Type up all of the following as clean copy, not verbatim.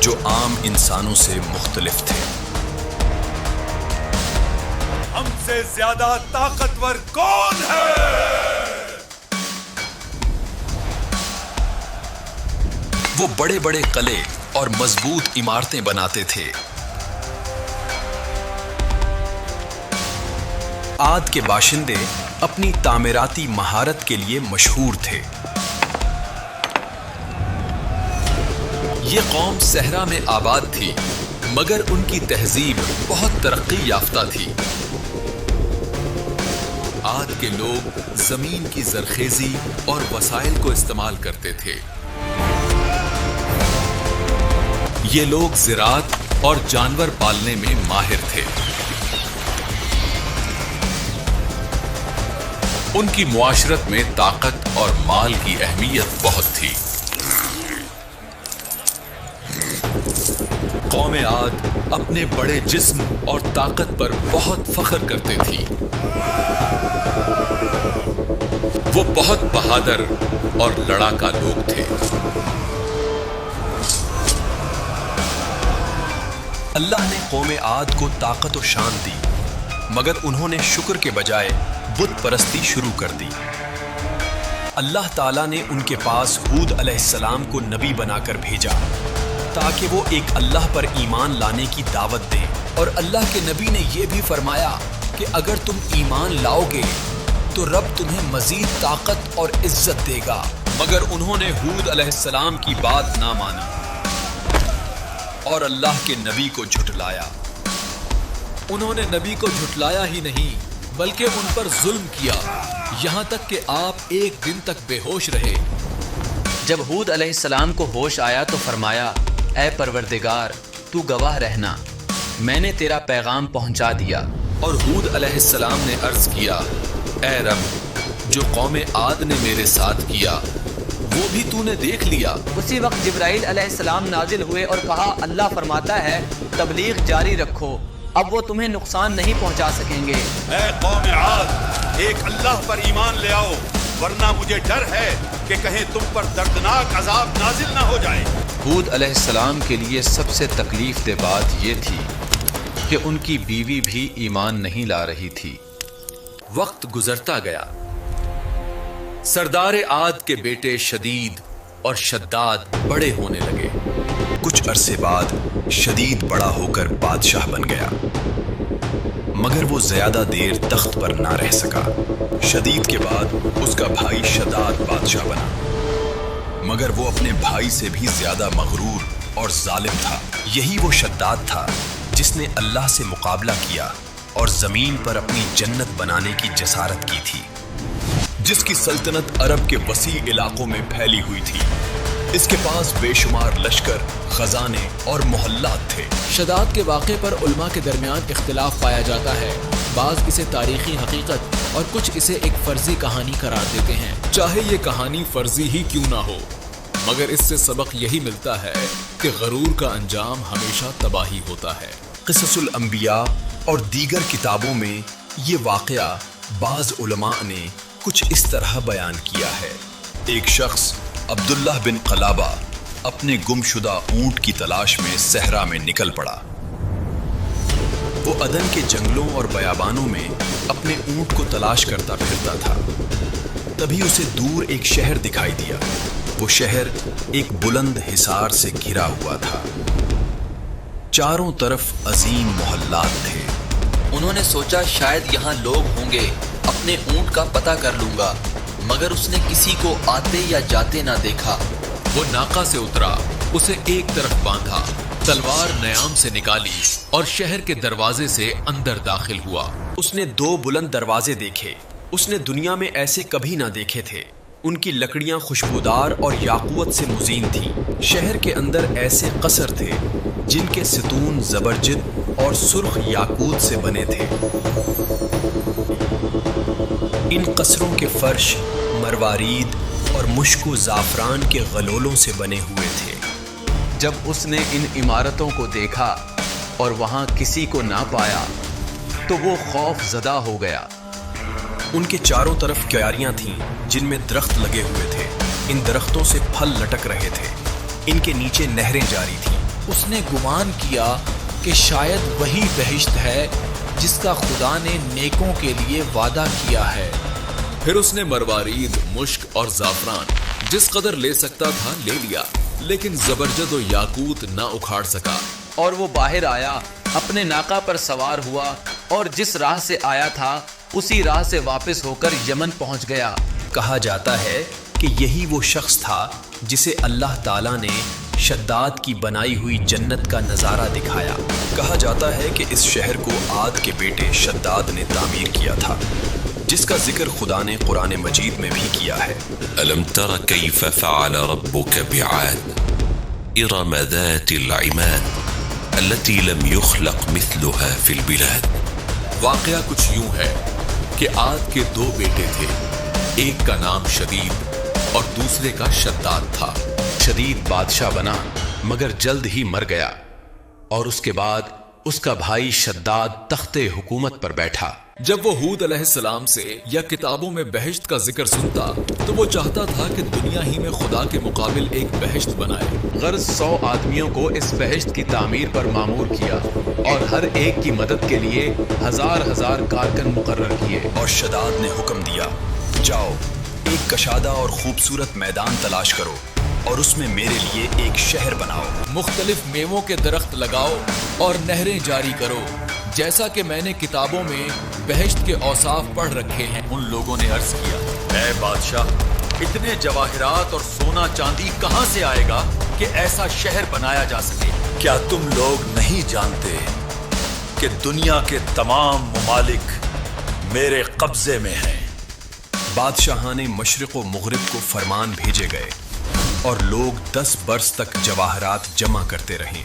جو عام انسانوں سے مختلف تھے۔ ہم سے زیادہ طاقتور کون ہے؟ وہ بڑے بڑے قلعے اور مضبوط عمارتیں بناتے تھے۔ عاد کے باشندے اپنی تعمیراتی مہارت کے لیے مشہور تھے۔ یہ قوم صحرا میں آباد تھی، مگر ان کی تہذیب بہت ترقی یافتہ تھی۔ عاد کے لوگ زمین کی زرخیزی اور وسائل کو استعمال کرتے تھے۔ یہ لوگ زراعت اور جانور پالنے میں ماہر تھے۔ ان کی معاشرت میں طاقت اور مال کی اہمیت بہت تھی۔ قوم عاد اپنے بڑے جسم اور طاقت پر بہت فخر کرتے تھی۔ وہ بہت بہادر اور لڑاکا لوگ تھے۔ اللہ نے قوم عاد کو طاقت و شان دی، مگر انہوں نے شکر کے بجائے بت پرستی شروع کر دی۔ اللہ تعالیٰ نے ان کے پاس ہود علیہ السلام کو نبی بنا کر بھیجا تاکہ وہ ایک اللہ پر ایمان لانے کی دعوت دیں، اور اللہ کے نبی نے یہ بھی فرمایا کہ اگر تم ایمان لاؤ گے تو رب تمہیں مزید طاقت اور عزت دے گا، مگر انہوں نے ہود علیہ السلام کی بات نہ مانی اور اللہ کے نبی کو جھٹلایا۔ انہوں نے نبی کو جھٹلایا ہی نہیں بلکہ ان پر ظلم کیا، یہاں تک کہ آپ ایک دن تک بے ہوش رہے۔ جب ہود علیہ السلام کو ہوش آیا تو فرمایا، اے پروردگار تو گواہ رہنا، میں نے تیرا پیغام پہنچا دیا۔ اور ہود علیہ السلام نے عرض کیا، اے رب، جو قوم عاد نے میرے ساتھ کیا وہ بھی تو نے دیکھ لیا۔ اسی وقت جبرائیل علیہ السلام نازل ہوئے اور کہا، اللہ فرماتا ہے تبلیغ جاری رکھو، اب وہ تمہیں نقصان نہیں پہنچا سکیں گے۔ اے قوم عاد، ایک اللہ پر ایمان لے آؤ، ورنہ مجھے ڈر ہے کہ کہیں تم پر دردناک عذاب نازل نہ ہو جائے۔ ہود علیہ السلام کے لیے سب سے تکلیف دہ بات یہ تھی کہ ان کی بیوی بھی ایمان نہیں لا رہی تھی۔ وقت گزرتا گیا۔ سردار عاد کے بیٹے شدید اور شداد بڑے ہونے لگے۔ کچھ عرصے بعد شدید بڑا ہو کر بادشاہ بن گیا، مگر وہ زیادہ دیر تخت پر نہ رہ سکا۔ شدید کے بعد اس کا بھائی شداد بادشاہ بنا، مگر وہ اپنے بھائی سے بھی زیادہ مغرور اور ظالم تھا۔ یہی وہ شداد تھا جس نے اللہ سے مقابلہ کیا اور زمین پر اپنی جنت بنانے کی جسارت کی تھی، جس کی سلطنت عرب کے وسیع علاقوں میں پھیلی ہوئی تھی۔ اس کے پاس بے شمار لشکر، خزانے اور محلات تھے۔ شداد کے واقعے پر علماء کے درمیان اختلاف پایا جاتا ہے، بعض اسے تاریخی حقیقت اور کچھ اسے ایک فرضی کہانی قرار دیتے ہیں۔ چاہے یہ کہانی فرضی ہی کیوں نہ ہو، مگر اس سے سبق یہی ملتا ہے کہ غرور کا انجام ہمیشہ تباہی ہوتا ہے۔ قصص الانبیاء اور دیگر کتابوں میں یہ واقعہ بعض علماء نے کچھ اس طرح بیان کیا ہے۔ ایک شخص عبداللہ بن قلابہ اپنے گم شدہ اونٹ کی تلاش میں صحرا میں نکل پڑا۔ وہ عدن کے جنگلوں اور بیابانوں میں اپنے اونٹ کو تلاش کرتا پھرتا تھا۔ تبھی اسے دور ایک شہر دکھائی دیا۔ وہ شہر ایک بلند حصار سے گھرا ہوا تھا۔ چاروں طرف عظیم محلات تھے۔ انہوں نے سوچا شاید یہاں لوگ ہوں گے، اپنے اونٹ کا پتہ کر لوں گا، مگر اس نے کسی کو آتے یا جاتے نہ دیکھا۔ وہ ناقہ سے اترا، اسے ایک طرف باندھا، تلوار نیام سے نکالی اور شہر کے دروازے سے اندر داخل ہوا۔ اس نے 2 بلند دروازے دیکھے۔ اس نے دنیا میں ایسے کبھی نہ دیکھے تھے۔ ان کی لکڑیاں خوشبودار اور یاقوت سے مزین تھیں۔ شہر کے اندر ایسے قصر تھے جن کے ستون زبرجد اور سرخ یاقوت سے بنے تھے۔ ان قصروں کے فرش مروارید اور مشک و زعفران کے غلولوں سے بنے ہوئے تھے۔ جب اس نے ان عمارتوں کو دیکھا اور وہاں کسی کو نہ پایا تو وہ خوف زدہ ہو گیا۔ ان کے چاروں طرف کیاریاں تھیں جن میں درخت لگے ہوئے تھے۔ ان درختوں سے پھل لٹک رہے تھے۔ ان کے نیچے نہریں جاری تھیں۔ اس نے گمان کیا کہ شاید وہی بہشت ہے جس کا خدا نے نیکوں کے لیے وعدہ کیا ہے۔ پھر اس نے مروارید، مشک اور زعفران جس قدر لے سکتا تھا لے لیا، لیکن زبرجد و یاقوت نہ اکھاڑ سکا۔ اور وہ باہر آیا، اپنے ناقہ پر سوار ہوا اور جس راہ سے آیا تھا اسی راہ سے واپس ہو کر یمن پہنچ گیا۔ کہا جاتا ہے کہ یہی وہ شخص تھا جسے اللہ تعالیٰ نے شداد کی بنائی ہوئی جنت کا نظارہ دکھایا۔ کہا جاتا ہے کہ اس شہر کو عاد کے بیٹے شداد نے تعمیر کیا تھا، جس کا ذکر خدا نے قرآن مجید میں بھی کیا ہے۔ ألم تر كيف فعل ربك بعاد إرم ذات العماد التي لم يخلق مثلها في البلاد۔ واقعہ کچھ یوں ہے کہ عاد کے 2 بیٹے تھے، ایک کا نام شدید اور دوسرے کا شداد تھا۔ شدید بادشاہ بنا مگر جلد ہی مر گیا، اور اس کے بعد اس کا بھائی شداد تخت حکومت پر بیٹھا۔ جب وہ ہود علیہ السلام سے یا کتابوں میں بہشت کا ذکر سنتا تو وہ چاہتا تھا کہ دنیا ہی میں خدا کے مقابل ایک بہشت بنائے۔ غرض 100 آدمیوں کو اس بہشت کی تعمیر پر مامور کیا اور ہر ایک کی مدد کے لیے ہزار کارکن مقرر کیے۔ اور شداد نے حکم دیا، جاؤ ایک کشادہ اور خوبصورت میدان تلاش کرو اور اس میں میرے لیے ایک شہر بناؤ۔ مختلف میووں کے درخت لگاؤ اور نہریں جاری کرو، جیسا کہ میں نے کتابوں میں بہشت کے اوصاف پڑھ رکھے ہیں۔ ان لوگوں نے عرض کیا، اے بادشاہ، اتنے جواہرات اور سونا چاندی کہاں سے آئے گا کہ ایسا شہر بنایا جا سکے؟ کیا تم لوگ نہیں جانتے کہ دنیا کے تمام ممالک میرے قبضے میں ہیں؟ بادشاہان مشرق و مغرب کو فرمان بھیجے گئے اور لوگ 10 برس تک جواہرات جمع کرتے رہے،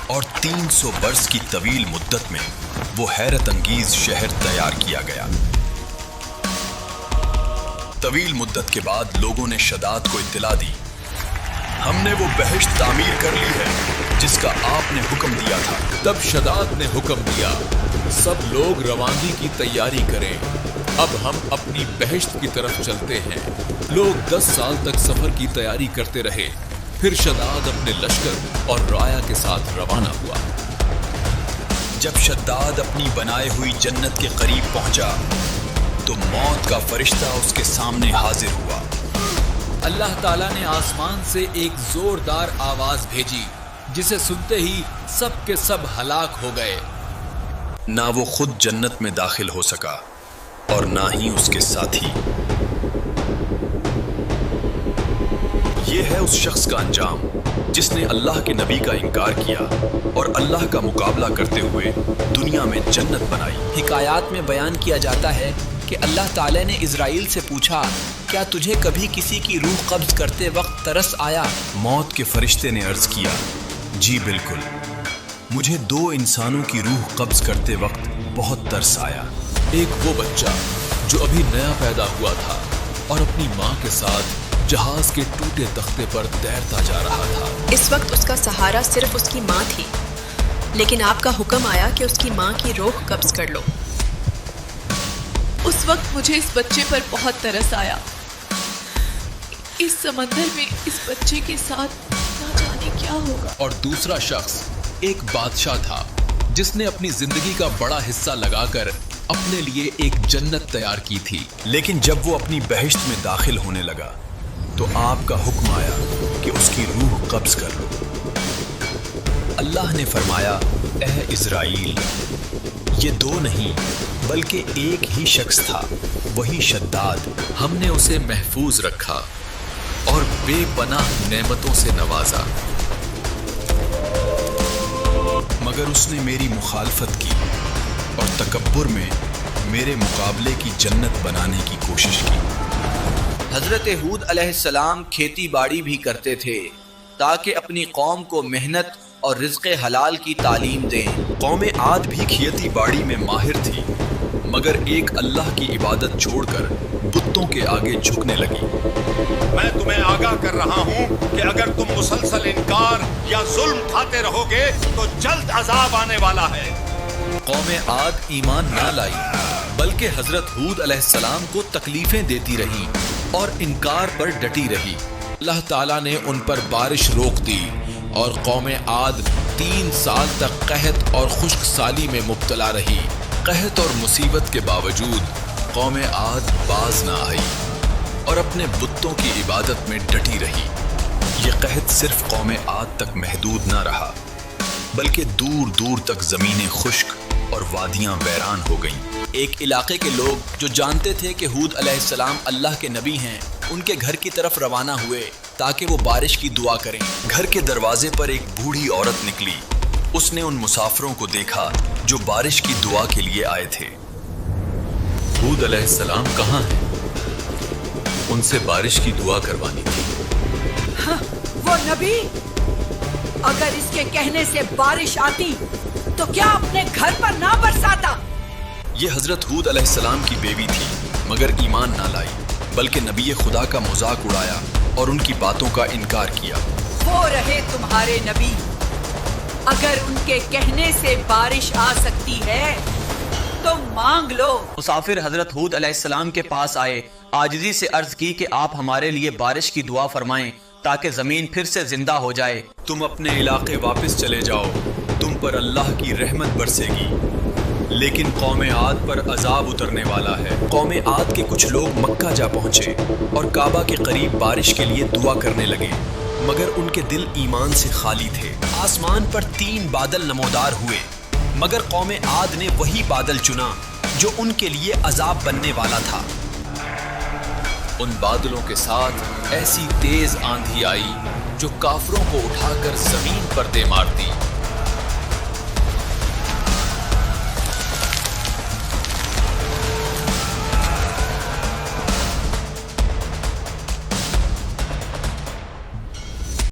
اور 300 برس کی طویل مدت میں وہ حیرت انگیز شہر تیار کیا گیا۔ طویل مدت کے بعد لوگوں نے شداد کو اطلاع دی، ہم نے وہ بہشت تعمیر کر لی ہے جس کا آپ نے حکم دیا تھا۔ تب شداد نے حکم دیا، سب لوگ روانگی کی تیاری کریں، اب ہم اپنی بہشت کی طرف چلتے ہیں۔ لوگ 10 سال تک سفر کی تیاری کرتے رہے، پھر شداد اپنے لشکر اور رعایا کے ساتھ روانہ ہوا۔ جب شداد اپنی بنائے ہوئی جنت کے قریب پہنچا تو موت کا فرشتہ اس کے سامنے حاضر ہوا۔ اللہ تعالیٰ نے آسمان سے ایک زوردار آواز بھیجی، جسے سنتے ہی سب کے سب ہلاک ہو گئے۔ نہ وہ خود جنت میں داخل ہو سکا اور نہ ہی اس کے ساتھی۔ یہ ہے اس شخص کا انجام جس نے اللہ کے نبی کا انکار کیا اور اللہ کا مقابلہ کرتے ہوئے دنیا میں جنت بنائی۔ حکایات میں بیان کیا جاتا ہے کہ اللہ تعالیٰ نے اسرائیل سے پوچھا، کیا تجھے کبھی کسی کی روح قبض کرتے وقت ترس آیا؟ موت کے فرشتے نے عرض کیا، جی بالکل، مجھے 2 انسانوں کی روح قبض کرتے وقت بہت ترس آیا۔ ایک وہ بچہ جو ابھی نیا پیدا ہوا تھا اور اپنی ماں کے ساتھ جہاز کے ٹوٹے تختے پر تیرتا جا رہا تھا۔ اس وقت اس کا سہارا صرف اس کی ماں تھی، لیکن آپ کا حکم آیا کہ اس کی ماں کی روح قبض کر لو۔ اس وقت مجھے اس بچے پر بہت ترس آیا۔ اس سمندر میں اس بچے کے ساتھ نہ جانے کیا ہوگا۔ اور دوسرا شخص ایک بادشاہ تھا جس نے اپنی زندگی کا بڑا حصہ لگا کر اپنے لیے ایک جنت تیار کی تھی، لیکن جب وہ اپنی بہشت میں داخل ہونے لگا تو آپ کا حکم آیا کہ اس کی روح قبض کر لو۔ اللہ نے فرمایا، اے اسرائیل، یہ 2 نہیں بلکہ ایک ہی شخص تھا، وہی شداد۔ ہم نے اسے محفوظ رکھا اور بے پناہ نعمتوں سے نوازا، مگر اس نے میری مخالفت کی اور تکبر میں میرے مقابلے کی جنت بنانے کی کوشش کی۔ حضرت ہود علیہ السلام کھیتی باڑی بھی کرتے تھے تاکہ اپنی قوم کو محنت اور رزق حلال کی تعلیم دیں۔ قوم عاد بھی کھیتی باڑی میں ماہر تھی، مگر ایک اللہ کی عبادت چھوڑ کر بتوں کے آگے جھکنے لگی۔ میں تمہیں آگاہ کر رہا ہوں کہ اگر تم مسلسل انکار یا ظلم کھاتے رہو گے تو جلد عذاب آنے والا ہے۔ قوم عاد ایمان نہ لائی بلکہ حضرت ہود علیہ السلام کو تکلیفیں دیتی رہی اور انکار پر ڈٹی رہی۔ اللہ تعالیٰ نے ان پر بارش روک دی اور قوم عاد 3 سال تک قحط اور خشک سالی میں مبتلا رہی۔ قحط اور مصیبت کے باوجود قوم عاد باز نہ آئی اور اپنے بتوں کی عبادت میں ڈٹی رہی۔ یہ قحط صرف قوم عاد تک محدود نہ رہا، بلکہ دور دور تک زمینیں خشک اور وادیاں ویران ہو گئیں۔ ایک علاقے کے لوگ جو جانتے تھے کہ ہود علیہ السلام اللہ کے نبی ہیں، ان کے گھر کی طرف روانہ ہوئے تاکہ وہ بارش کی دعا کریں۔ گھر کے دروازے پر ایک بوڑھی عورت نکلی۔ اس نے ان مسافروں کو دیکھا جو بارش کی دعا کے لیے آئے تھے۔ ہود علیہ السلام کہاں ہیں؟ ان سے بارش کی دعا کروانی تھی۔ وہ نبی، اگر اس کے کہنے سے بارش آتی تو کیا اپنے گھر پر نہ برساتا؟ یہ حضرت ہود علیہ السلام کی بیوی تھی، مگر ایمان نہ لائی، بلکہ نبی خدا کا مذاق اڑایا اور ان کی باتوں کا انکار کیا۔ وہ رہے تمہارے نبی، اگر ان کے کہنے سے بارش آ سکتی ہے تو مانگ لو۔ مسافر حضرت ہود علیہ السلام کے پاس آئے، عاجزی سے عرض کی کہ آپ ہمارے لیے بارش کی دعا فرمائیں تاکہ زمین پھر سے زندہ ہو جائے۔ تم اپنے علاقے واپس چلے جاؤ، تم پر اللہ کی رحمت برسے گی، لیکن قوم عاد پر عذاب اترنے والا ہے۔ قوم عاد کے کچھ لوگ مکہ جا پہنچے اور کعبہ کے قریب بارش کے لیے دعا کرنے لگے، مگر ان کے دل ایمان سے خالی تھے۔ آسمان پر 3 بادل نمودار ہوئے، مگر قوم عاد نے وہی بادل چنا جو ان کے لیے عذاب بننے والا تھا۔ ان بادلوں کے ساتھ ایسی تیز آندھی آئی جو کافروں کو اٹھا کر زمین پر دے مارتی۔